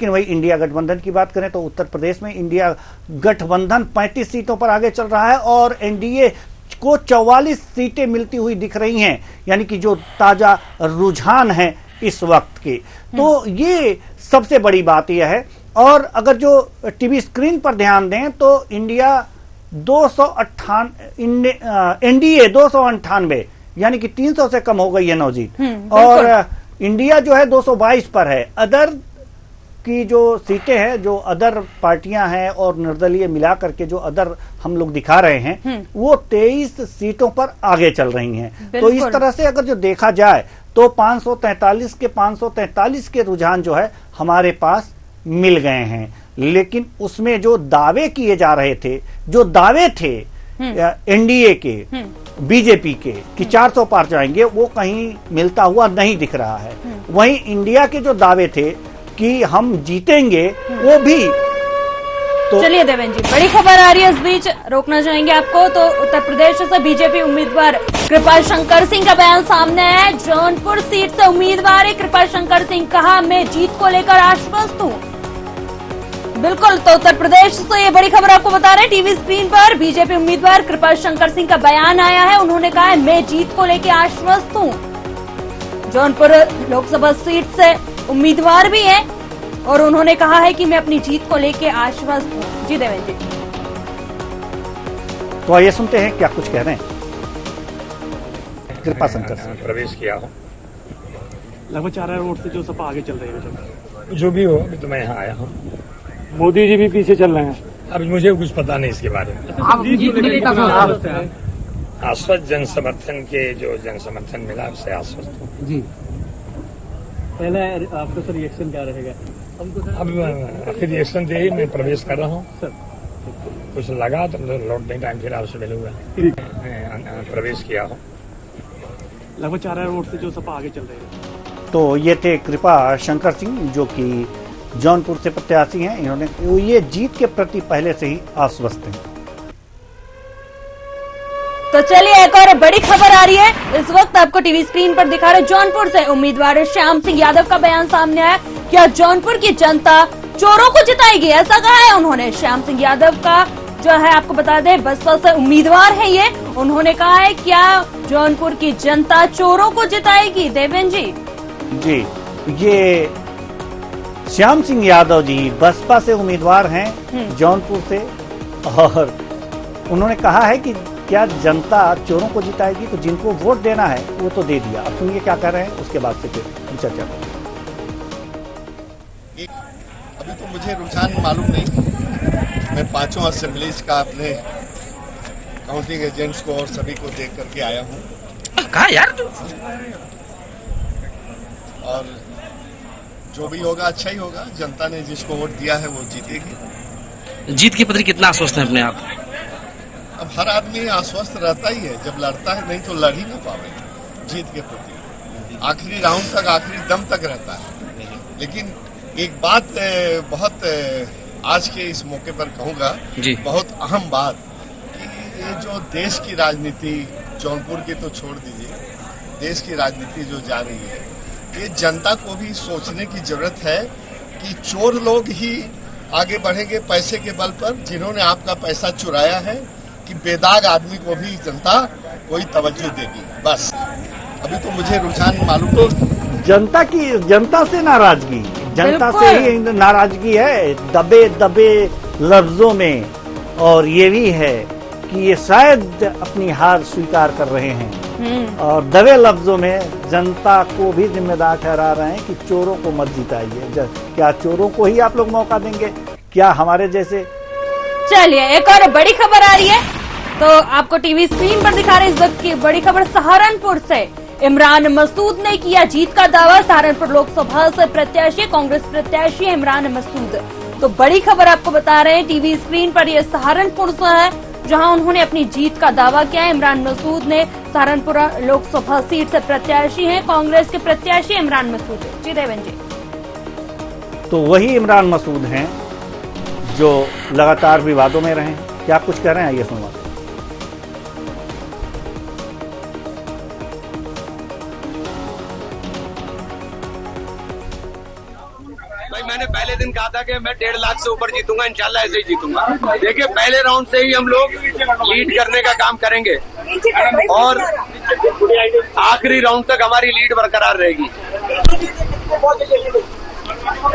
लेकिन वही इंडिया गठबंधन की बात करें तो उत्तर प्रदेश में इंडिया गठबंधन 35 सीटों पर आगे चल रहा है और एनडीए को 44 सीटें मिलती हुई दिख रही हैं, यानी कि जो ताजा रुझान है इस वक्त के। तो ये सबसे बड़ी बात यह है। और अगर जो टीवी स्क्रीन पर ध्यान दें तो इंडिया 298 एनडीए 298 यानी कि 300 से कम हो गई है नौजीत, और इंडिया जो है 222 पर है। अदर की जो सीटें हैं, जो अदर पार्टियां हैं और निर्दलीय मिला करके जो अदर हम लोग दिखा रहे हैं, वो 23 सीटों पर आगे चल रही हैं। तो इस तरह से अगर जो देखा जाए तो 543 के रुझान जो है हमारे पास मिल गए हैं। लेकिन उसमें जो दावे किए जा रहे थे, जो दावे थे एनडीए के, बीजेपी के कि 400 पार जाएंगे, वो कहीं मिलता हुआ नहीं दिख रहा है। वहीं इंडिया के जो दावे थे कि हम जीतेंगे, वो भी तो चलिए देवेंद्र जी, बड़ी खबर आ रही है इस बीच, रोकना चाहेंगे आपको। तो उत्तर प्रदेश से बीजेपी उम्मीदवार कृपा शंकर सिंह का बयान सामने है। जौनपुर सीट से उम्मीदवार है कृपा शंकर सिंह, कहा मैं जीत को लेकर आश्वस्त हूं। बिल्कुल, तो उत्तर प्रदेश से ये बड़ी खबर आपको बता रहे हैं। टीवी स्क्रीन पर बीजेपी उम्मीदवार कृपा शंकर सिंह का बयान आया है। उन्होंने कहा है मैं जीत को लेकर आश्वस्त हूं। जौनपुर लोकसभा सीट से उम्मीदवार भी है और उन्होंने कहा है कि मैं अपनी जीत को लेकर आश्वस्त हूं। जी देवेंद्र जी, तो आइए सुनते हैं क्या कुछ कह रहे हैं कृपा शंकर सिंह। प्रवेश किया हो लगभग 4000 वोट से जो सपा आगे चल रही है, जो भी हो, अभी तो मैं यहाँ आया हूँ। मोदी जी भी पीछे चल रहे हैं। अभी मुझे कुछ पता नहीं इसके बारे में। आश्वस्त जन समर्थन के जो जन समर्थन मिला उससे आश्वस्त हूँ जी। पहले आपका सर रिएक्शन क्या रहेगा? अब आखिर रिएक्शन दे ही मैं प्रवेश कर रहा हूँ। कुछ लगा तो लौटने टाइम फिर आपसे मिलूंगा। प्रवेश किया हो लगभग 4000 वोट से जो सपा आगे चल रही है। तो ये थे कृपा शंकर सिंह जो कि जौनपुर से प्रत्याशी हैं। इन्होंने ये जीत के प्रति पहले से ही आश्वस्त हैं। तो चलिए एक और बड़ी खबर आ रही है इस वक्त, आपको टीवी स्क्रीन पर दिखा रहे। जौनपुर से उम्मीदवार श्याम सिंह यादव का बयान सामने आया। क्या जौनपुर की जनता चोरों को जिताएगी, ऐसा कहा है उन्होंने। श्याम सिंह यादव का जो है आपको बता दें, बसपा से उम्मीदवार है ये। उन्होंने कहा है क्या जौनपुर की जनता चोरों को जिताएगी। देवेंद्र जी, ये श्याम सिंह यादव जी बसपा से उम्मीदवार हैं जौनपुर से, और उन्होंने कहा है कि क्या जनता चोरों को जिताएगी, तो जिनको वोट देना है वो तो दे दिया। अब सुनिए क्या कह रहे हैं, उसके बाद से फिर हम चर्चा करेंगे। अभी तो मुझे रुझान मालूम नहीं, मैं 5 असेंबलीज का अपने काउंटिंग एजेंट्स को और सभी को देख करके आया हूँ। कहा यार तू? और जो भी होगा अच्छा ही होगा। जनता ने जिसको वोट दिया है वो जीतेगी। जीत के प्रति कितना आश्वस्त है अपने आप? अब हर आदमी आश्वस्त रहता ही है जब लड़ता है, नहीं तो लड़ ही नहीं पावेगा जीत के प्रति। आखिरी राउंड तक, आखिरी दम तक रहता है। लेकिन एक बात बहुत आज के इस मौके पर कहूँगा, बहुत अहम बात, कि ये जो देश की राजनीति, जौनपुर की तो छोड़ दीजिए, देश की राजनीति जो जा रही है, ये जनता को भी सोचने की जरूरत है कि चोर लोग ही आगे बढ़ेंगे पैसे के बल पर, जिन्होंने आपका पैसा चुराया है, कि बेदाग आदमी को भी जनता कोई तवज्जो देगी। बस अभी तो मुझे रुझान मालूम। तो जनता से नाराजगी, जनता से ही नाराजगी है दबे दबे लफ्जों में, और ये भी है कि ये शायद अपनी हार स्वीकार कर रहे हैं और दबे लफ्जों में जनता को भी जिम्मेदार ठहरा रहे हैं कि चोरों को मत जिताइए। क्या चोरों को ही आप लोग मौका देंगे? क्या हमारे जैसे? चलिए एक और बड़ी खबर आ रही है, तो आपको टीवी स्क्रीन पर दिखा रहे इस वक्त की बड़ी खबर। सहारनपुर से इमरान मसूद ने किया जीत का दावा। सहारनपुर लोकसभा से प्रत्याशी, कांग्रेस प्रत्याशी इमरान मसूद। तो बड़ी खबर आपको बता रहे हैं टीवी स्क्रीन पर, ये सहारनपुर से है जहां उन्होंने अपनी जीत का दावा किया है। इमरान मसूद ने सहारनपुर लोकसभा सीट से प्रत्याशी हैं, कांग्रेस के प्रत्याशी इमरान मसूद। जी देवेंद्र जी, तो वही इमरान मसूद हैं जो लगातार विवादों में रहे। क्या कुछ कह रहे हैं, ये सुनवा। मैंने पहले दिन कहा था कि मैं 1.5 लाख से ऊपर जीतूंगा, इंशाल्लाह ऐसे ही जीतूंगा। देखिए पहले राउंड से ही हम लोग लीड करने का काम करेंगे और आखिरी राउंड तक हमारी लीड बरकरार रहेगी।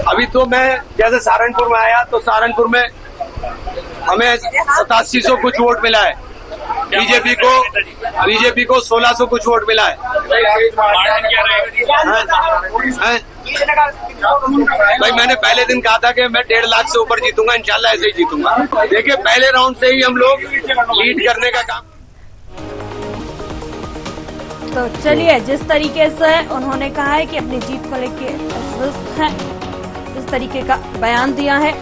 अभी तो मैं जैसे सहारनपुर में आया तो सहारनपुर में हमें 8700 कुछ वोट मिला है, बीजेपी को 1600 कुछ वोट मिला है। भाई मैंने पहले दिन कहा था कि मैं 1.5 लाख से ऊपर जीतूंगा, इंशाल्लाह ऐसे ही जीतूंगा। देखिए पहले राउंड से ही हम लोग लीड करने का काम। तो चलिए, जिस तरीके से उन्होंने कहा है कि अपनी जीत को लेकर आश्वस्त है, इस तरीके का बयान दिया है।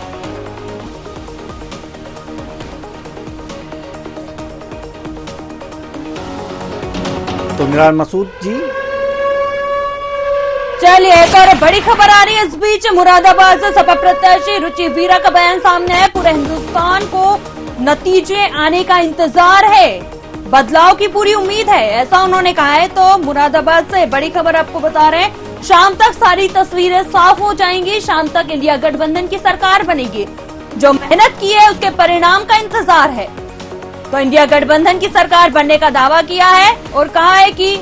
तो मिरान मसूद जी, चलिए एक और बड़ी खबर आ रही है। इस बीच मुरादाबाद से सपा प्रत्याशी रुचि वीरा का बयान सामने है। पूरे हिंदुस्तान को नतीजे आने का इंतजार है, बदलाव की पूरी उम्मीद है, ऐसा उन्होंने कहा है। तो मुरादाबाद से बड़ी खबर आपको बता रहे हैं, शाम तक सारी तस्वीरें साफ हो जाएंगी। शाम तक इंडिया गठबंधन की सरकार बनेगी। जो मेहनत की है उसके परिणाम का इंतजार है। तो इंडिया गठबंधन की सरकार बनने का दावा किया है और कहा है कि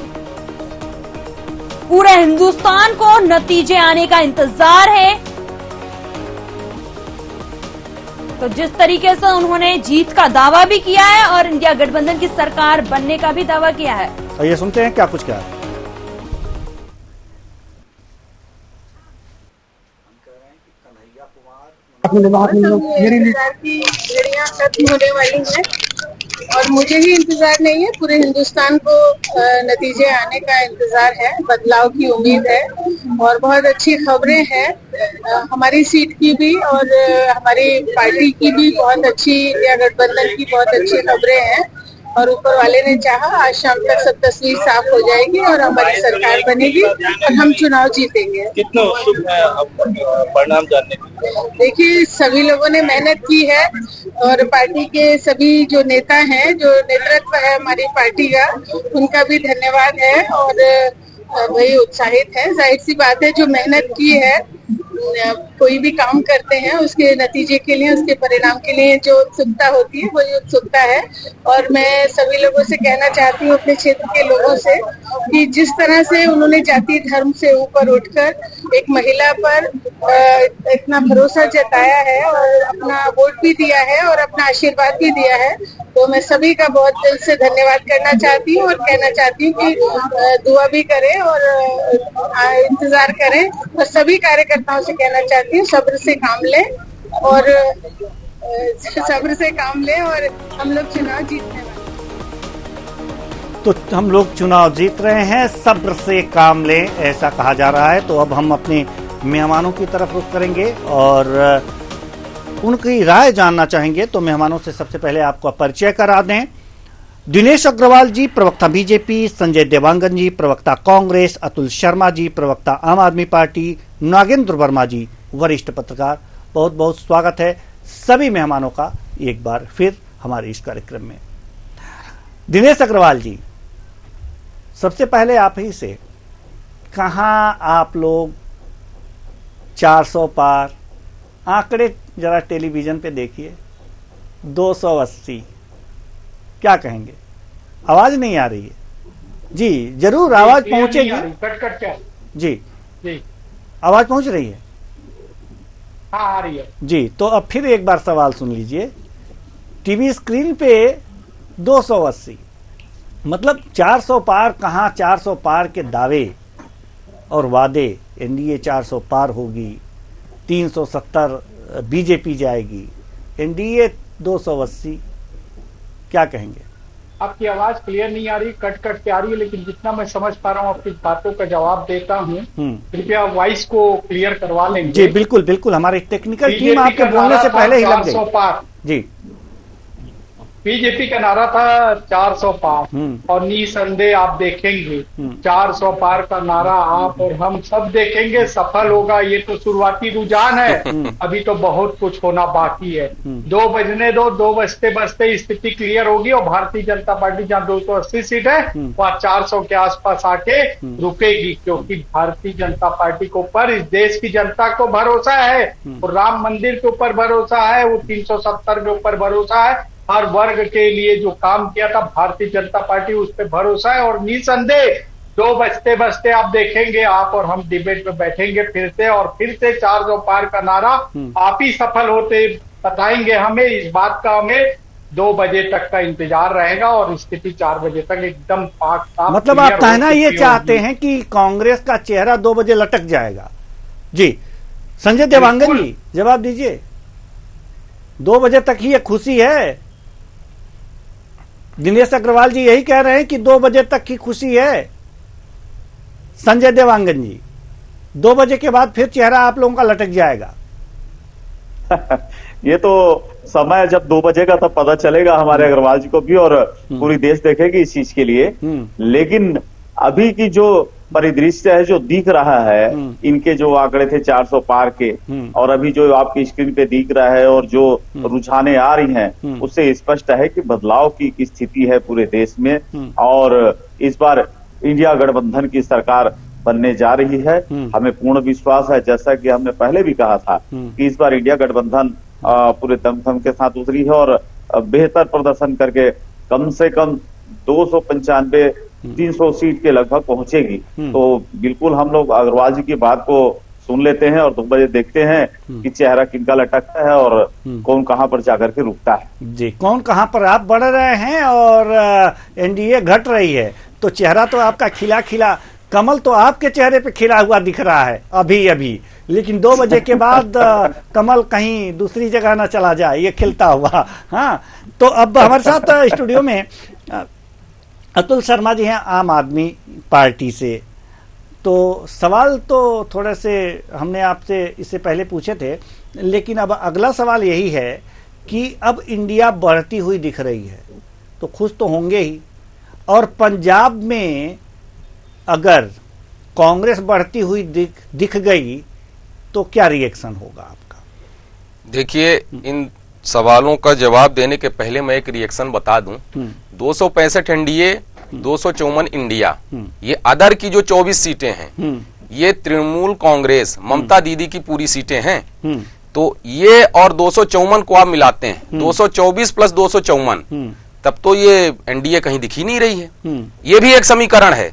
पूरे हिंदुस्तान को नतीजे आने का इंतजार है। तो जिस तरीके से उन्होंने जीत का दावा भी किया है और इंडिया गठबंधन की सरकार बनने का भी दावा किया है। तो ये सुनते हैं क्या कुछ क्या है। इंतजार की घड़ियां खत्म होने वाली हैं और मुझे ही इंतजार नहीं है, पूरे हिंदुस्तान को नतीजे आने का इंतजार है, बदलाव की उम्मीद है और बहुत अच्छी खबरें हैं। हमारी सीट की भी और हमारी पार्टी की भी बहुत अच्छी, इंडिया गठबंधन की बहुत अच्छी खबरें हैं और ऊपर वाले ने चाहा आज शाम तक सब तस्वीर साफ हो जाएगी और हमारी सरकार बनेगी और हम चुनाव जीतेंगे। कितना उत्सुक है आपको परिणाम जानने के लिए? देखिए सभी लोगों ने मेहनत की है और पार्टी के सभी जो नेता हैं, जो नेतृत्व है हमारी पार्टी का, उनका भी धन्यवाद है और वही उत्साहित है। जाहिर सी बात है, जो मेहनत की है, कोई भी काम करते हैं उसके नतीजे के लिए, उसके परिणाम के लिए जो उत्सुकता होती है वही उत्सुकता है। और मैं सभी लोगों से कहना चाहती हूँ, अपने क्षेत्र के लोगों से, कि जिस तरह से उन्होंने जाति धर्म से ऊपर उठकर एक महिला पर इतना भरोसा जताया है और अपना वोट भी दिया है और अपना आशीर्वाद भी दिया है, तो मैं सभी का बहुत दिल से धन्यवाद करना चाहती हूँ और कहना चाहती हूँ कि दुआ भी करें और इंतजार करें और सभी कार्यकर्ताओं से कहना चाहती हूँ सब्र से काम लें और हम लोग चुनाव जीतने वाले। तो हम लोग चुनाव जीत रहे हैं, सब्र से काम लें, ऐसा कहा जा रहा है। तो अब हम अपने मेहमानों की तरफ रुख करेंगे और उनकी राय जानना चाहेंगे। तो मेहमानों से सबसे पहले आपको परिचय करा दें। दिनेश अग्रवाल जी, प्रवक्ता बीजेपी, संजय देवांगन जी, प्रवक्ता कांग्रेस, अतुल शर्मा जी, प्रवक्ता आम आदमी पार्टी, नागेंद्र वर्मा जी, वरिष्ठ पत्रकार। बहुत बहुत स्वागत है सभी मेहमानों का एक बार फिर हमारे इस कार्यक्रम में। दिनेश अग्रवाल जी, सबसे पहले आप ही से, कहां आप लोग 400 पार, आंकड़े जरा टेलीविजन पे देखिए, 280, क्या कहेंगे? आवाज नहीं आ रही है जी? जरूर आवाज पहुंचेगी। कट क्या जी जी, आवाज पहुंच रही है? हाँ आ रही है जी। तो अब फिर एक बार सवाल सुन लीजिए। टीवी स्क्रीन पे 280 मतलब 400 पार, कहां 400 पार के दावे और वादे। एनडीए 400 पार होगी, 370 बीजेपी जाएगी, एनडीए 280, क्या कहेंगे? आपकी आवाज क्लियर नहीं आ रही, कट कट के आ रही है, लेकिन जितना मैं समझ पा रहा हूँ आपकी बातों का जवाब देता हूँ। कृपया वॉइस को क्लियर करवा लेंगे। जी बिल्कुल बिल्कुल, हमारी टेक्निकल टीम आपके बोलने से पहले ही लग गई। 400 पार जी बीजेपी का नारा था 400 पार और निसंदेह आप देखेंगे 400 पार का नारा आप और हम सब देखेंगे सफल होगा। ये तो शुरुआती रुझान है, अभी तो बहुत कुछ होना बाकी है। 2 बजने दो, 2 बजते बजते स्थिति क्लियर होगी और भारतीय जनता पार्टी जहाँ 280 सीट है वहाँ 400 के आसपास आके रुकेगी, क्योंकि भारतीय जनता पार्टी के ऊपर इस देश की जनता को भरोसा है, और राम मंदिर के ऊपर भरोसा है, वो 370 के ऊपर भरोसा है। हर वर्ग के लिए जो काम किया था भारतीय जनता पार्टी, उस पर भरोसा है। और निसंदेह 2 बजते बजते आप देखेंगे, आप और हम डिबेट में बैठेंगे फिर से, और फिर से 400 पार का नारा आप ही सफल होते बताएंगे हमें। इस बात का हमें 2 बजे तक का इंतजार रहेगा और स्थिति 4 बजे तक एकदम पाक साफ। मतलब आप कहना ये चाहते हैं कि कांग्रेस का चेहरा 2 बजे लटक जाएगा? जी संजय देवांगन जी जवाब दीजिए। 2 बजे तक ही ये खुशी है? दिनेश अग्रवाल जी यही कह रहे हैं कि 2 बजे तक की खुशी है। संजय देवांगन जी 2 बजे के बाद फिर चेहरा आप लोगों का लटक जाएगा? ये तो समय जब 2 बजे का तब पता चलेगा हमारे अग्रवाल जी को भी, और पूरी देश देखेगी इस चीज के लिए। लेकिन अभी की जो परिदृश्य है, जो दिख रहा है, इनके जो आंकड़े थे 400 पार के, और अभी जो आपकी स्क्रीन पे दिख रहा है और जो रुझाने आ रही हैं, उससे स्पष्ट है कि बदलाव की स्थिति है पूरे देश में। और इस बार इंडिया गठबंधन की सरकार बनने जा रही है। हमें पूर्ण विश्वास है, जैसा कि हमने पहले भी कहा था, कि इस बार इंडिया गठबंधन पूरे दमखम के साथ उतरी है और बेहतर प्रदर्शन करके कम से कम 295-300 सीट के लगभग पहुंचेगी। तो बिल्कुल हम लोग अग्रवाल जी की बात को सुन लेते हैं और 2 बजे देखते हैं कि चेहरा किनका लटकता है और कौन कहां पर जाकर के रुकता है। जी कौन कहां पर आप बढ़ रहे हैं और एनडीए घट रही है, तो चेहरा तो आपका खिला खिला, कमल तो आपके चेहरे पे खिला हुआ दिख रहा है अभी अभी, लेकिन 2 बजे के बाद कमल कहीं दूसरी जगह ना चला जाए, ये खिलता हुआ। हाँ, तो अब हमारे साथ स्टूडियो में अतुल शर्मा जी हैं आम आदमी पार्टी से। तो सवाल तो थोड़े से हमने आपसे इससे पहले पूछे थे, लेकिन अब अगला सवाल यही है कि अब इंडिया बढ़ती हुई दिख रही है तो खुश तो होंगे ही, और पंजाब में अगर कांग्रेस बढ़ती हुई दिख गई तो क्या रिएक्शन होगा आपका? देखिए, इन सवालों का जवाब देने के पहले मैं एक रिएक्शन बता दूं। 265 एनडीए, 254 इंडिया, ये अदर की जो 24 सीटें हैं, ये तृणमूल कांग्रेस ममता दीदी की पूरी सीटें हैं। तो ये और 254 को आप मिलाते हैं, 224 प्लस 254, तब तो ये एनडीए कहीं दिख ही नहीं रही है। ये भी एक समीकरण है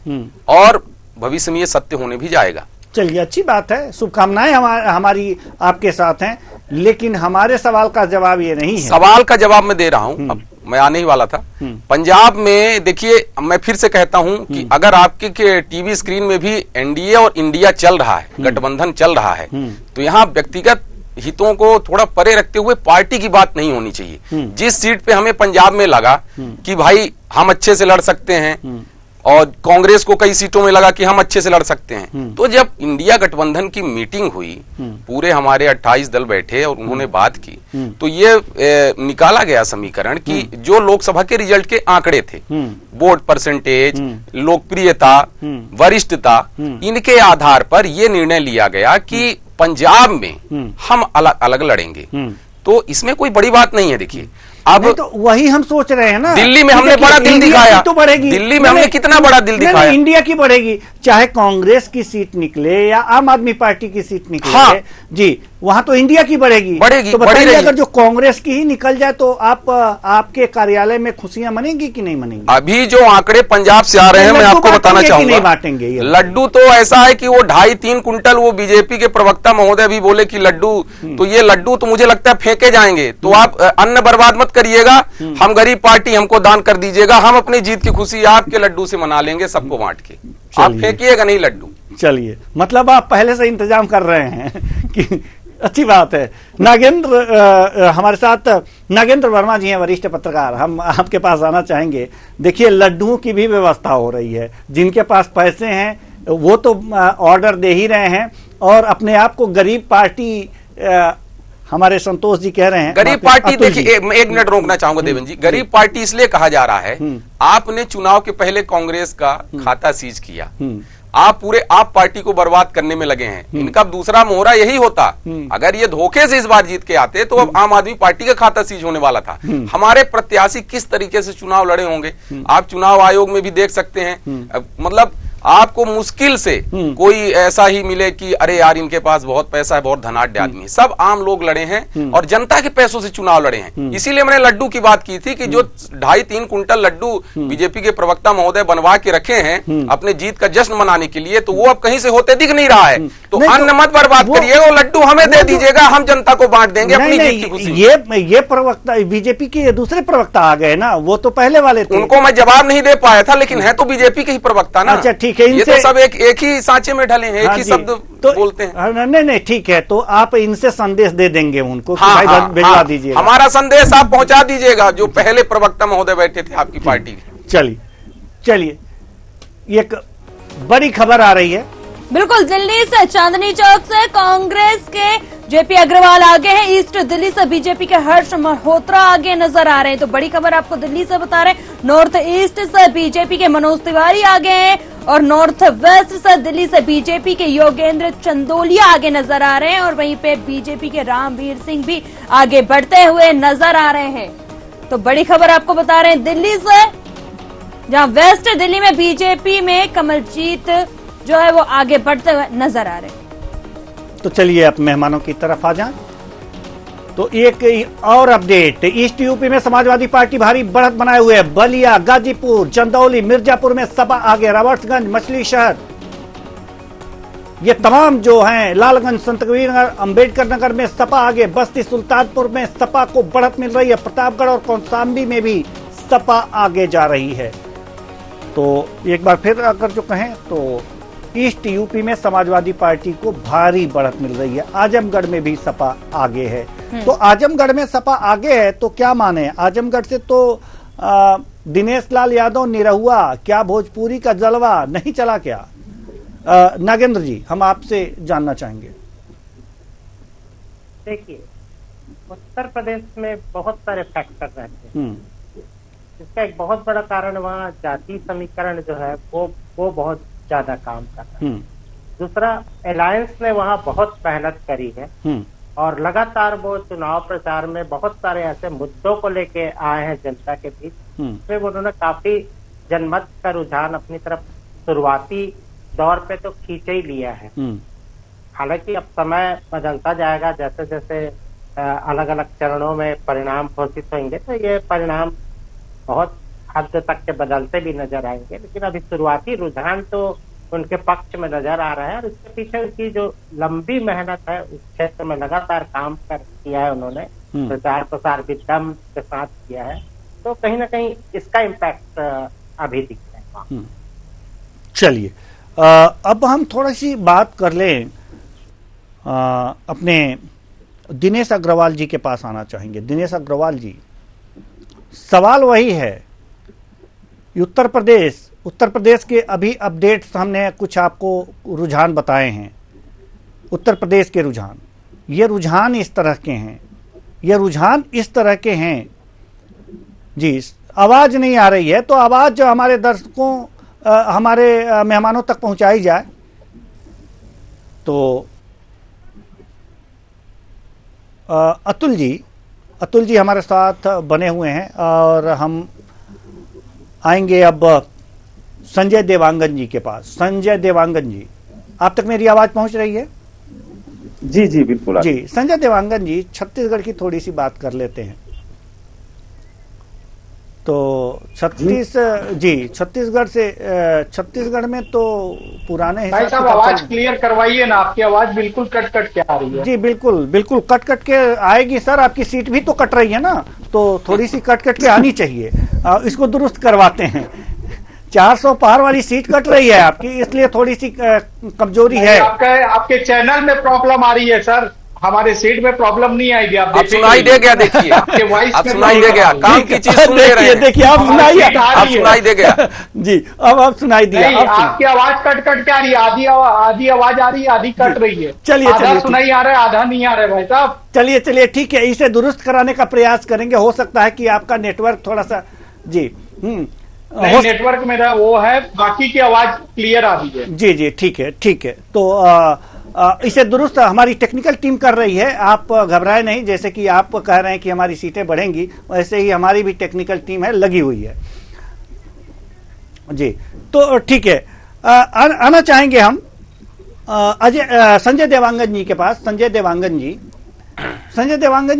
और भविष्य में ये सत्य होने भी जाएगा। चलिए, अच्छी बात है, शुभकामनाएं हमारी आपके साथ हैं, लेकिन हमारे सवाल का जवाब ये नहीं है। सवाल का जवाब मैं दे रहा हूं, अब मैं आने ही वाला था। पंजाब में देखिए, मैं फिर से कहता हूं कि अगर आपके टीवी स्क्रीन में भी एनडीए और इंडिया चल रहा है, गठबंधन चल रहा है, तो यहाँ व्यक्तिगत हितों को थोड़ा परे रखते हुए पार्टी की बात नहीं होनी चाहिए। जिस सीट पे हमें पंजाब में लगा कि भाई हम अच्छे से लड़ सकते हैं, और कांग्रेस को कई सीटों में लगा कि हम अच्छे से लड़ सकते हैं, तो जब इंडिया गठबंधन की मीटिंग हुई, पूरे हमारे 28 दल बैठे और उन्होंने बात की, तो ये निकाला गया समीकरण कि जो लोकसभा के रिजल्ट के आंकड़े थे, वोट परसेंटेज, लोकप्रियता, वरिष्ठता, इनके आधार पर यह निर्णय लिया गया कि पंजाब में हम अलग अलग लड़ेंगे। तो इसमें कोई बड़ी बात नहीं है। देखिए, अब तो वही हम सोच रहे हैं ना, दिल्ली में हमने बड़ा दिल दिखाया, तो बढ़ेगी दिल्ली में हमने कितना बड़ा दिल दिखाया। इंडिया की बढ़ेगी, चाहे कांग्रेस की सीट निकले या आम आदमी पार्टी की सीट निकले। हाँ। जी, वहां तो इंडिया की बढ़ेगी। तो बताइए, अगर जो कांग्रेस की ही निकल जाए तो आपके कार्यालय में खुशियां मनेंगी कि नहीं मनेंगी? अभी जो आंकड़े पंजाब से आ रहे हैं, मैं आपको बताना चाहूंगा, बांटेंगे लड्डू तो ऐसा है कि वो 2.5-3 कुंटल, वो बीजेपी के प्रवक्ता महोदय भी बोले कि लड्डू, तो ये लड्डू तो मुझे लगता है फेंके जाएंगे। तो आप अन्न बर्बाद मत करिएगा, हम गरीब पार्टी, हमको दान कर दीजिएगा, हम अपनी जीत की खुशी आपके लड्डू से मना लेंगे, सबको बांट के। आप फेंकिएगा नहीं लड्डू। चलिए, मतलब आप पहले से इंतजाम कर रहे हैं कि अच्छी बात है। नागेंद्र हमारे साथ, नागेंद्र वर्मा जी हैं, वरिष्ठ पत्रकार, हम आपके पास आना चाहेंगे। देखिए, लड्डुओं की भी व्यवस्था हो रही है, जिनके पास पैसे हैं वो तो ऑर्डर दे ही रहे हैं और अपने आप को गरीब पार्टी हमारे संतोष जी कह रहे हैं। गरीब पार्टी, देखिए एक मिनट रोकना चाहूंगा देवेंद्र जी। गरीब पार्टी इसलिए कहा जा रहा है, आपने चुनाव के पहले कांग्रेस का खाता सीज किया, आप पार्टी को बर्बाद करने में लगे हैं। इनका दूसरा मोहरा यही होता, अगर ये धोखे से इस बार जीत के आते तो अब आम आदमी पार्टी का खाता सीज होने वाला था। हमारे प्रत्याशी किस तरीके से चुनाव लड़े होंगे आप चुनाव आयोग में भी देख सकते हैं। मतलब आपको मुश्किल से कोई ऐसा ही मिले कि अरे यार इनके पास बहुत पैसा है, बहुत धनाढ्य आदमी है। सब आम लोग लड़े हैं और जनता के पैसों से चुनाव लड़े हैं। इसीलिए मैंने लड्डू की बात की थी कि जो 2.5-3 कुंटल लड्डू बीजेपी के प्रवक्ता महोदय बनवा के रखे हैं अपने जीत का जश्न मनाने के लिए, तो वो अब कहीं से होते दिख नहीं रहा है। तो अन्न मत बर्बाद करिए, वो लड्डू हमें दे दीजिएगा, हम जनता को बांट देंगे अपनी जीत की खुशी। ये प्रवक्ता बीजेपी के दूसरे प्रवक्ता आ गए ना, वो तो पहले वाले थे। उनको मैं जवाब नहीं दे पाया था, लेकिन है तो बीजेपी के ही प्रवक्ता ना। अच्छा ठीक है, ये तो सब एक ही सांचे में ढले हैं, एक ही शब्द तो बोलते हैं। नहीं ठीक है, तो आप इनसे संदेश दे देंगे उनको कि भाई भिजवा दीजिए। हमारा संदेश आप पहुंचा दीजिएगा जो पहले प्रवक्ता महोदय बैठे थे आपकी पार्टी के। चलिए एक बड़ी खबर आ रही है। बिल्कुल, दिल्ली से चांदनी चौक से कांग्रेस के जेपी अग्रवाल आगे हैं, ईस्ट दिल्ली से बीजेपी के हर्ष मल्होत्रा आगे नजर आ रहे हैं। तो बड़ी खबर आपको दिल्ली से बता रहे हैं, नॉर्थ ईस्ट से बीजेपी के मनोज तिवारी आगे हैं और नॉर्थ वेस्ट से दिल्ली से बीजेपी के योगेंद्र चंदोलिया आगे नजर आ रहे हैं और वहीं पे बीजेपी के रामवीर सिंह भी आगे बढ़ते हुए नजर आ रहे हैं। तो बड़ी खबर आपको बता रहे हैं दिल्ली से, जहां वेस्ट दिल्ली में बीजेपी में कमलजीत जो है वो आगे बढ़ते हुए नजर आ रहे हैं। तो चलिए अब मेहमानों की तरफ आ जाएं। तो एक और अपडेट, ईस्ट यूपी में समाजवादी पार्टी भारी बढ़त बनाए हुए है। बलिया, गाजीपुर, चंदौली, मिर्जापुर में सपा आगे, रावर्ट्सगंज, मछली शहर, ये तमाम जो हैं, लालगंज, संत कबीर नगर, अंबेडकर नगर में सपा आगे, बस्ती सुल्तानपुर में सपा को बढ़त मिल रही है, प्रतापगढ़ और कौशाम्बी में भी सपा आगे जा रही है। तो एक बार फिर अगर जो कहें तो ईस्ट यूपी में समाजवादी पार्टी को भारी बढ़त मिल रही है। आजमगढ़ में भी सपा आगे है। तो आजमगढ़ में सपा आगे है तो क्या माने, आजमगढ़ से तो दिनेश लाल यादव निरहुआ, क्या भोजपुरी का जलवा नहीं चला क्या? नागेंद्र जी, हम आपसे जानना चाहेंगे। देखिए, उत्तर प्रदेश में बहुत सारे फैक्टर रहते हैं। इसका एक बहुत बड़ा कारण वहाँ जाति समीकरण जो है वो बहुत ज्यादा काम कर रहा है। दूसरा, अलायंस ने वहाँ बहुत मेहनत करी है और लगातार वो चुनाव प्रचार में बहुत सारे ऐसे मुद्दों को लेके आए हैं जनता के बीच, उसमें उन्होंने काफी जनमत का रुझान अपनी तरफ शुरुआती दौर पे तो खींच ही लिया है। हालांकि अब समय बदलता जाएगा, जैसे जैसे अलग अलग चरणों में परिणाम घोषित होंगे तो ये परिणाम बहुत हद तक के बदलते भी नजर आएंगे, लेकिन अभी शुरुआती रुझान तो उनके पक्ष में नजर आ रहा है और इसके पीछे उनकी जो लंबी मेहनत है, उस क्षेत्र में लगातार काम किया है उन्होंने, प्रचार प्रसार भी दम के साथ किया है, तो कहीं ना कहीं इसका इम्पैक्ट अभी दिख रहा है। चलिए अब हम थोड़ी सी बात कर लें, अपने दिनेश अग्रवाल जी के पास आना चाहेंगे। दिनेश अग्रवाल जी, सवाल वही है, उत्तर प्रदेश के अभी अपडेट्स हमने कुछ आपको रुझान बताए हैं। उत्तर प्रदेश के रुझान, ये रुझान इस तरह के हैं जी। आवाज नहीं आ रही है तो आवाज जो हमारे दर्शकों हमारे मेहमानों तक पहुंचाई जाए। तो अतुल जी हमारे साथ बने हुए हैं और हम आएंगे अब संजय देवांगन जी के पास। संजय देवांगन जी, आप तक मेरी आवाज पहुंच रही है? जी बिल्कुल जी। संजय देवांगन जी, छत्तीसगढ़ की थोड़ी सी बात कर लेते हैं। तो छत्तीसगढ़ में तो पुराने भाई साहब आवाज क्लियर करवाइए ना, आपकी आवाज बिल्कुल कट के आ रही है। जी बिल्कुल कट के आएगी सर, आपकी सीट भी तो कट रही है ना, तो थोड़ी सी कट के आनी चाहिए। इसको दुरुस्त करवाते हैं। 400 पार वाली सीट कट रही है आपकी, इसलिए थोड़ी सी कमजोरी है। आपके चैनल में प्रॉब्लम आ रही है सर, हमारे सीट में प्रॉब्लम नहीं आएगी। आप अब सुनाई दे गया, देखिए आपके वॉइस अब सुनाई दे गया, काम की चीज सुन ले रहे हैं। देखिए आप सुनाइए, अब सुनाई दे गया जी अब आप सुनाई दिया। नहीं, आपकी आवाज कट कट के आ रही है, आधी आवाज आ रही है, आधी कट रही है। चलिए आधा सुनाई आ रहा है, आधा नहीं आ रहा है भाई साहब। चलिए ठीक है, इसे दुरुस्त कराने का प्रयास करेंगे। हो सकता है कि आपका नेटवर्क थोड़ा सा जी नेटवर्क मेरा वो है, बाकी की आवाज क्लियर आ रही है। जी ठीक है। तो इसे दुरुस्त हमारी टेक्निकल टीम कर रही है, आप घबराए नहीं। जैसे कि आप कह रहे हैं कि हमारी सीटें बढ़ेंगी, वैसे ही हमारी भी टेक्निकल टीम है, लगी हुई है जी। तो ठीक है, आना चाहेंगे हम संजय देवांगन जी के पास। संजय देवांगन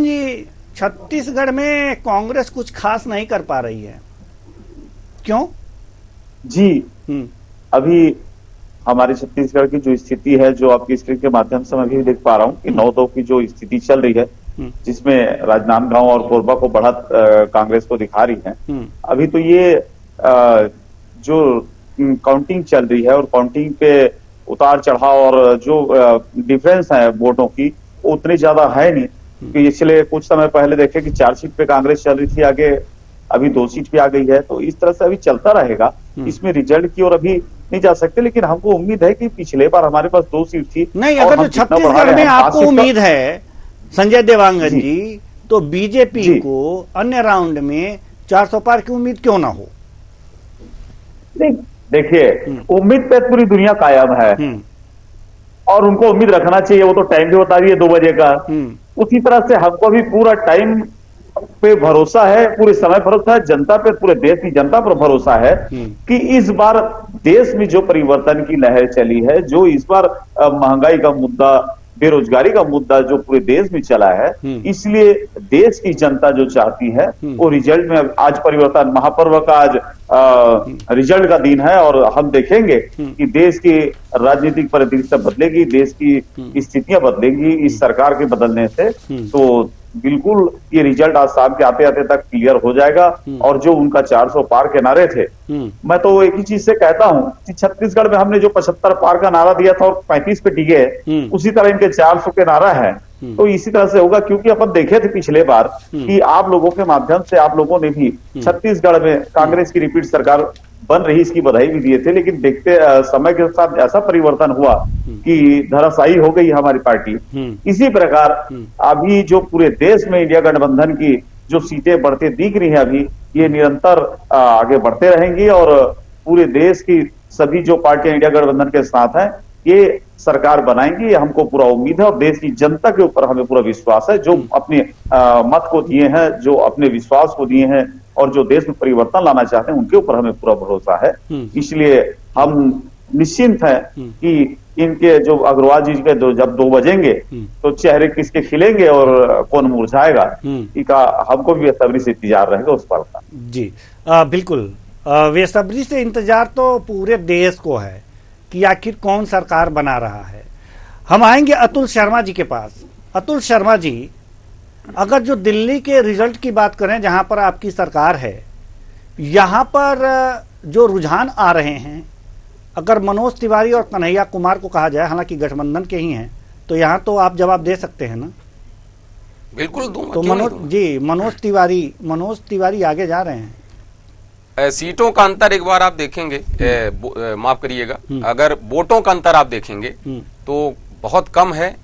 जी, छत्तीसगढ़ में कांग्रेस कुछ खास नहीं कर पा रही है, क्यों? जी अभी हमारे छत्तीसगढ़ की जो स्थिति है, जो आपकी स्क्रीन के माध्यम से मैं भी देख पा रहा हूँ कि 9-2 की जो स्थिति चल रही है, जिसमें राजनांदगांव और कोरबा को बढ़त कांग्रेस को दिखा रही है। अभी तो ये जो काउंटिंग चल रही है और काउंटिंग पे उतार चढ़ाव और जो डिफरेंस है वोटों की, उतनी ज्यादा है नहीं। क्योंकि इसलिए कुछ समय पहले देखे कि 4 सीट पे कांग्रेस चल रही थी, आगे अभी 2 सीट पे आ गई है। तो इस तरह से अभी चलता रहेगा, इसमें रिजल्ट की ओर अभी नहीं जा सकते। लेकिन हमको उम्मीद है कि पिछले बार हमारे पास 2 सीट थी। नहीं, अगर जो छत्तीसगढ़ में आपको उम्मीद है संजय देवांगन जी, तो बीजेपी को अन्य राउंड में 400 पार की उम्मीद क्यों ना हो? देखिए, उम्मीद पे पूरी दुनिया कायम है और उनको उम्मीद रखना चाहिए। वो तो टाइम भी बता दिए 2 बजे का। उसी तरह से हमको भी पूरा टाइम पे भरोसा है, पूरे समय भरोसा है, जनता पे, पूरे देश की जनता पर भरोसा है कि इस बार देश में जो परिवर्तन की लहर चली है, जो इस बार महंगाई का मुद्दा, बेरोजगारी का मुद्दा जो पूरे देश में चला है, इसलिए देश की जनता जो चाहती है वो रिजल्ट में आज परिवर्तन, महापर्व का आज रिजल्ट का दिन है और हम देखेंगे कि देश की राजनीतिक परिदृश्य बदलेगी, देश की स्थितियां बदलेंगी इस सरकार के बदलने से। तो बिल्कुल ये रिजल्ट आज शाम के आते आते तक क्लियर हो जाएगा। और जो उनका 400 पार के नारे थे, मैं तो एक ही चीज से कहता हूं कि छत्तीसगढ़ में हमने जो 75 पार का नारा दिया था और 35 पे टिके, उसी तरह इनके 400 के नारा है। तो इसी तरह से होगा, क्योंकि अपन देखे थे पिछले बार कि आप लोगों के माध्यम से आप लोगों ने भी छत्तीसगढ़ में कांग्रेस की रिपीट सरकार बन रही, इसकी बधाई भी दिए थे। लेकिन देखते समय के साथ ऐसा परिवर्तन हुआ कि धराशायी हो गई हमारी पार्टी। इसी प्रकार अभी जो पूरे देश में इंडिया गठबंधन की जो सीटें बढ़ते दिख रही है, अभी ये निरंतर आगे बढ़ते रहेंगी और पूरे देश की सभी जो पार्टियां इंडिया गठबंधन के साथ हैं, ये सरकार बनाएंगी, हमको पूरा उम्मीद है। और देश की जनता के ऊपर हमें पूरा विश्वास है, जो अपने मत को दिए हैं, जो अपने विश्वास को दिए हैं और जो देश में परिवर्तन लाना चाहते हैं, उनके ऊपर हमें पूरा भरोसा है। इसलिए हम निश्चिंत हैं कि इनके जो अग्रवाल जी के जब 2 बजेंगे तो चेहरे किसके खिलेंगे और कौन मुरझाएगा, इसका हमको भी बेसब्री से इंतजार रहेगा उस पर का। जी बिल्कुल, बेसब्री से इंतजार तो पूरे देश को है कि आखिर कौन सरकार बना रहा है। हम आएंगे अतुल शर्मा जी के पास। अतुल शर्मा जी, अगर जो दिल्ली के रिजल्ट की बात करें, जहां पर आपकी सरकार है, यहां पर जो रुझान आ रहे हैं, अगर मनोज तिवारी और कन्हैया कुमार को कहा जाए, हालांकि गठबंधन के ही हैं, तो यहां तो आप जवाब दे सकते हैं ना? बिल्कुल दूंगा। तो मनोज तिवारी आगे जा रहे हैं। सीटों का अंतर एक बार आप देखेंगे, माफ करिएगा, अगर वोटों का अंतर आप देखेंगे तो बहुत कम है।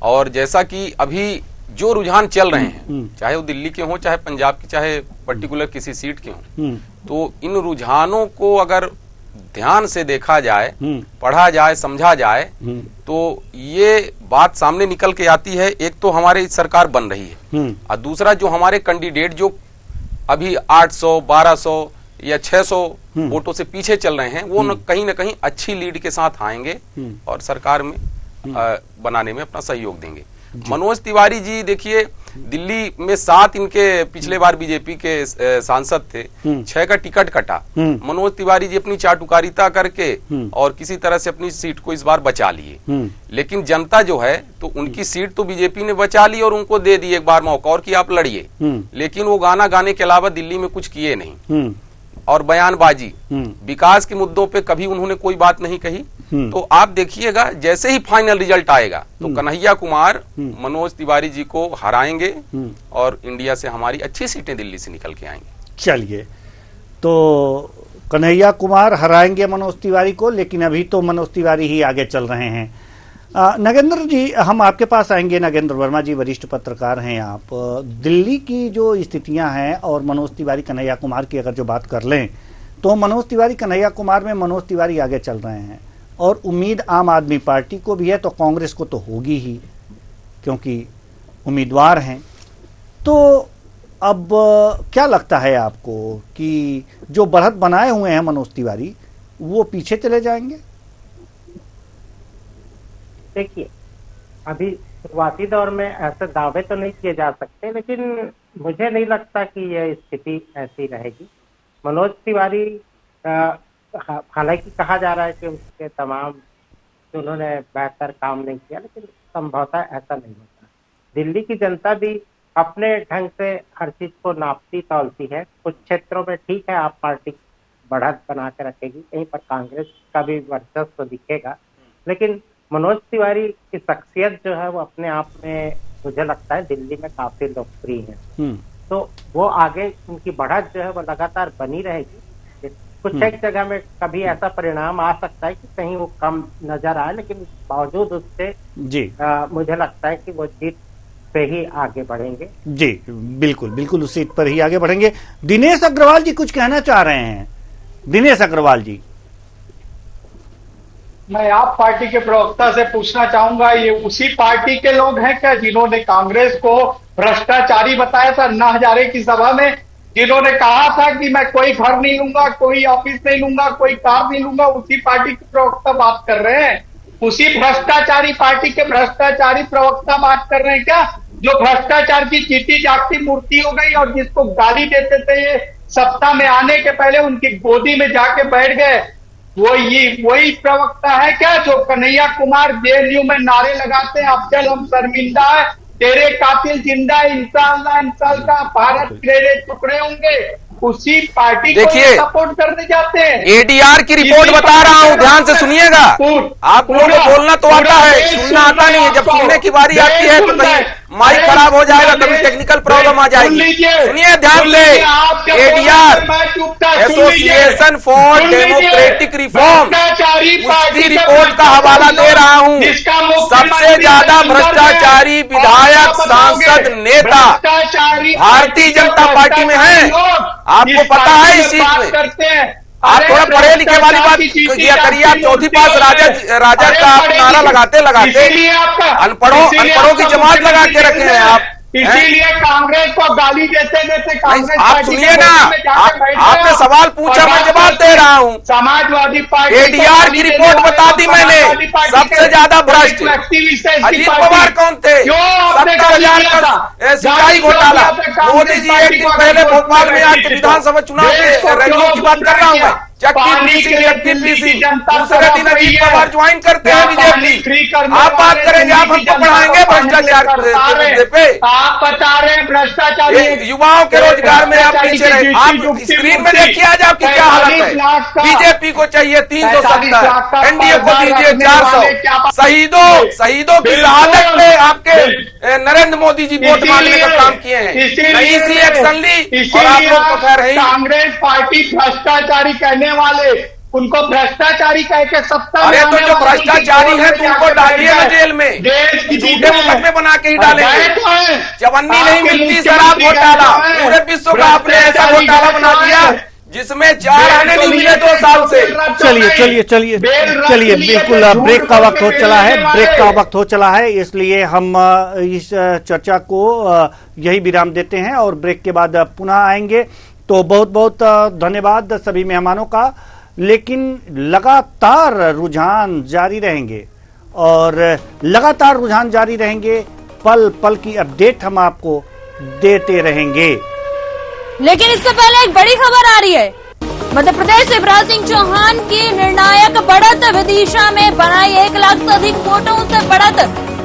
और जैसा कि अभी जो रुझान चल रहे हैं, चाहे वो दिल्ली के हों, चाहे पंजाब के, चाहे पर्टिकुलर किसी सीट के हों, तो इन रुझानों को अगर ध्यान से देखा जाए, पढ़ा जाए, समझा जाए, तो ये बात सामने निकल के आती है। एक तो हमारी सरकार बन रही है और दूसरा जो हमारे कैंडिडेट जो अभी 800, 1200 या 600 वोटों से पीछे चल रहे हैं, वो कहीं ना कहीं अच्छी लीड के साथ आएंगे और सरकार में बनाने में अपना सहयोग देंगे। मनोज तिवारी जी देखिए, दिल्ली में 7 इनके पिछले बार बीजेपी के सांसद थे, 6 का टिकट कटा। मनोज तिवारी जी अपनी चाटुकारिता करके और किसी तरह से अपनी सीट को इस बार बचा लिए। लेकिन जनता जो है, तो उनकी सीट तो बीजेपी ने बचा ली और उनको दे दी एक बार मौका और कि आप लड़िए। लेकिन वो गाना गाने के अलावा दिल्ली में कुछ किए नहीं। और बयानबाजी, विकास के मुद्दों पे कभी उन्होंने कोई बात नहीं कही। तो आप देखिएगा जैसे ही फाइनल रिजल्ट आएगा तो कन्हैया कुमार मनोज तिवारी जी को हराएंगे और इंडिया से हमारी अच्छी सीटें दिल्ली से निकल के आएंगी। चलिए, तो कन्हैया कुमार हराएंगे मनोज तिवारी को, लेकिन अभी तो मनोज तिवारी ही आगे चल रहे हैं। नागेंद्र जी, हम आपके पास आएंगे। नागेंद्र वर्मा जी वरिष्ठ पत्रकार हैं आप। दिल्ली की जो स्थितियां हैं और मनोज तिवारी कन्हैया कुमार की अगर जो बात कर लें तो मनोज तिवारी कन्हैया कुमार में मनोज तिवारी आगे चल रहे हैं और उम्मीद आम आदमी पार्टी को भी है, तो कांग्रेस को तो होगी ही क्योंकि उम्मीदवार हैं। तो अब क्या लगता है आपको कि जो बढ़त बनाए हुए हैं मनोज तिवारी वो पीछे चले जाएंगे? देखिए, अभी शुरुआती दौर में ऐसे दावे तो नहीं किए जा सकते, लेकिन मुझे नहीं लगता कि यह स्थिति ऐसी रहेगी। मनोज तिवारी हालांकि कहा जा रहा है कि उसके तमाम उन्होंने बेहतर काम नहीं किया, लेकिन संभवतः ऐसा नहीं होता। दिल्ली की जनता भी अपने ढंग से हर चीज को नापती तौलती है। कुछ क्षेत्रों में ठीक है, आप पार्टी बढ़त बना के रखेगी, कहीं पर कांग्रेस का भी वर्चस्व दिखेगा, लेकिन मनोज तिवारी की शख्सियत जो है वो अपने आप में मुझे लगता है दिल्ली में काफी लोकप्रिय है। तो वो आगे उनकी बढ़त जो है वो लगातार बनी रहेगी। कुछ एक जगह में कभी ऐसा परिणाम आ सकता है कि कहीं वो कम नजर आए, लेकिन बावजूद उससे मुझे लगता है कि वो जीत पे ही आगे बढ़ेंगे। जी बिल्कुल बिल्कुल, उस सीट पर ही आगे बढ़ेंगे। दिनेश अग्रवाल जी कुछ कहना चाह रहे हैं। दिनेश अग्रवाल जी, मैं आप पार्टी के प्रवक्ता से पूछना चाहूंगा, ये उसी पार्टी के लोग हैं क्या जिन्होंने कांग्रेस को भ्रष्टाचारी बताया था अन्ना हजारे की सभा में, जिन्होंने कहा था कि मैं कोई घर नहीं लूंगा, कोई ऑफिस नहीं लूंगा, कोई कार नहीं लूंगा? उसी पार्टी के प्रवक्ता बात कर रहे हैं, उसी भ्रष्टाचारी पार्टी के भ्रष्टाचारी प्रवक्ता बात कर रहे हैं क्या, जो भ्रष्टाचार की जीती जागती मूर्ति हो गई और जिसको गाली देते थे ये सत्ता में आने के पहले उनकी गोदी में जाके बैठ गए? वही प्रवक्ता है क्या जो कन्हैया कुमार जेएनयू में नारे लगाते हैं, अफजल हम शर्मिंदा है, तेरे कातिल जिंदा है, इंशाअल्लाह इंशाअल्लाह भारत तेरे टुकड़े होंगे? उसी पार्टी को सपोर्ट करने जाते हैं। एडीआर की रिपोर्ट बता रहा हूं, ध्यान से सुनिएगा। आप लोगों को बोलना तो आता है, सुनना आता नहीं है। जब सुनने की बारी आती है तो कहीं माइक खराब हो जाएगा, कभी टेक्निकल प्रॉब्लम आ जाएगी। सुनिए ध्यान से, ADR association for democratic reform, उसकी रिपोर्ट का हवाला दे रहा हूं। सबसे ज्यादा भ्रष्टाचारी विधायक सांसद नेता भारतीय जनता पार्टी में है। आपको पता है इस चीज में? आप थोड़ा पढ़े लिखे वाली बात किया करिए। आप चौथी पास राजा का नारा लगाते अनपढ़ों की जमात लगा के रखे हैं आप। इसीलिए कांग्रेस को गाली देते कांग्रेस। आप सुनिए ना, आपने सवाल पूछा, मैं जवाब दे रहा हूँ। समाजवादी पार्टी एडीआर की रिपोर्ट बता दी मैंने, सबसे ज्यादा भ्रष्ट अजीत पवार कौन थे? 70,000 का सिंचाई घोटाला। मोदी जी एक दिन पहले भोपाल में आके विधानसभा चुनाव के रैलियों की बात कर रहा हूँ मैं। दूसरे दिन अजीत पवार ज्वाइन करते हैं बीजेपी। आप बात करेंगे, आप हमको पढ़ाएंगे भ्रष्टाचार पे? आप बता रहे हैं भ्रष्टाचार, युवाओं के रोजगार में आप पीछे रहे। आप स्क्रीन में देखिए आज आपकी क्या हालत है। बीजेपी को चाहिए 370, एनडीए को दीजिए 400। शहीदों की शहादत पे आपके नरेंद्र मोदी जी वोट मांगने का काम किए हैं, नहीं सी एक्शन ली। और आप लोग तो खैर है कांग्रेस पार्टी भ्रष्टाचारी कहने वाले, उनको भ्रष्टाचारी कह के सत्ता। अरे तो जो भ्रष्टाचारी है तुमको डालिए ना जेल में, झूठे मुकदमे बना के ही डालेंगे। चवन्नी नहीं मिलती शराब घोटाला, पूरे विश्व का आपने ऐसा घोटाला बना दिया जिसमें 4 आने नहीं मिले 2 साल से। चलिए बिल्कुल ब्रेक का वक्त हो चला है, ब्रेक का वक्त हो चला है, इसलिए हम इस चर्चा को यही विराम देते हैं और ब्रेक के बाद पुनः आएंगे। तो बहुत बहुत धन्यवाद सभी मेहमानों का। लेकिन लगातार रुझान जारी रहेंगे और लगातार रुझान जारी रहेंगे, पल पल की अपडेट हम आपको देते रहेंगे। लेकिन इससे पहले एक बड़ी खबर आ रही है। मध्य प्रदेश शिवराज सिंह चौहान की निर्णायक बढ़त, विदिशा में बनाई 1 लाख से अधिक वोटों से बढ़त।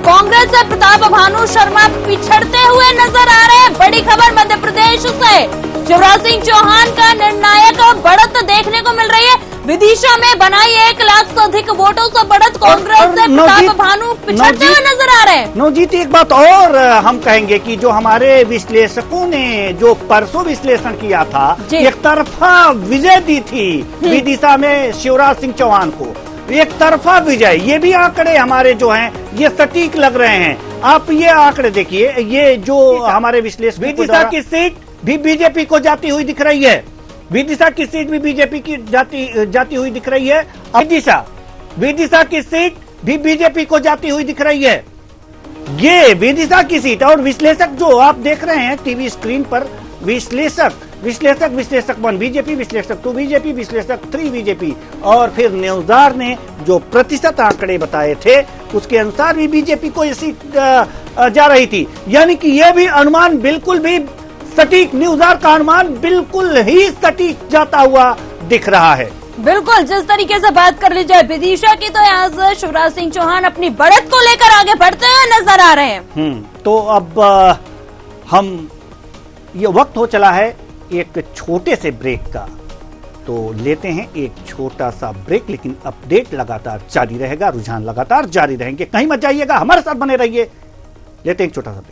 कांग्रेस से प्रताप भानु शर्मा पिछड़ते हुए नजर आ रहे हैं। बड़ी खबर मध्य प्रदेश से, शिवराज सिंह चौहान का निर्णायक बढ़त देखने को मिल रही है। विदिशा में बनाई 1 लाख से अधिक वोटों से बढ़त कांग्रेस से प्रताप भानु पिछड़ते हुए नजर आ रहे हैं। नवजीत, एक बात और हम कहेंगे कि जो हमारे विश्लेषकों ने जो परसों विश्लेषण किया था, एक तरफा विजय दी थी विदिशा में शिवराज सिंह चौहान को, एक तरफा विजय, ये भी आंकड़े हमारे जो हैं ये सटीक लग रहे हैं। आप ये आंकड़े देखिए, ये जो हमारे विश्लेषक, विदिशा की सीट भी बीजेपी को जाती हुई दिख रही है, विदिशा की सीट भी बीजेपी की जाती हुई दिख रही है। विदिशा की सीट भी बीजेपी को जाती हुई दिख रही है। ये विदिशा की सीट, और विश्लेषक जो आप देख रहे हैं टीवी स्क्रीन पर, विश्लेषक 1 बीजेपी, विश्लेषक 2 बीजेपी, विश्लेषक 3 बीजेपी, और फिर न्यूज़ार ने जो प्रतिशत आंकड़े बताए थे उसके अनुसार भी बीजेपी को ये सीट जा रही थी। यानी कि यह भी अनुमान बिल्कुल भी सटीक, न्यूज़ार का अनुमान बिल्कुल ही सटीक जाता हुआ दिख रहा है। बिल्कुल, जिस तरीके से बात कर ली जाए विदिशा की, तो यहाँ से शिवराज सिंह चौहान अपनी बढ़त को लेकर आगे बढ़ते हुए नजर आ रहे हैं। तो अब ये वक्त हो चला है एक छोटे से ब्रेक का, तो लेते हैं एक छोटा सा ब्रेक, लेकिन अपडेट लगातार जारी रहेगा, रुझान लगातार जारी रहेंगे, कहीं मत जाइएगा, हमारे साथ बने रहिए। लेते हैं एक छोटा सा ब्रेक।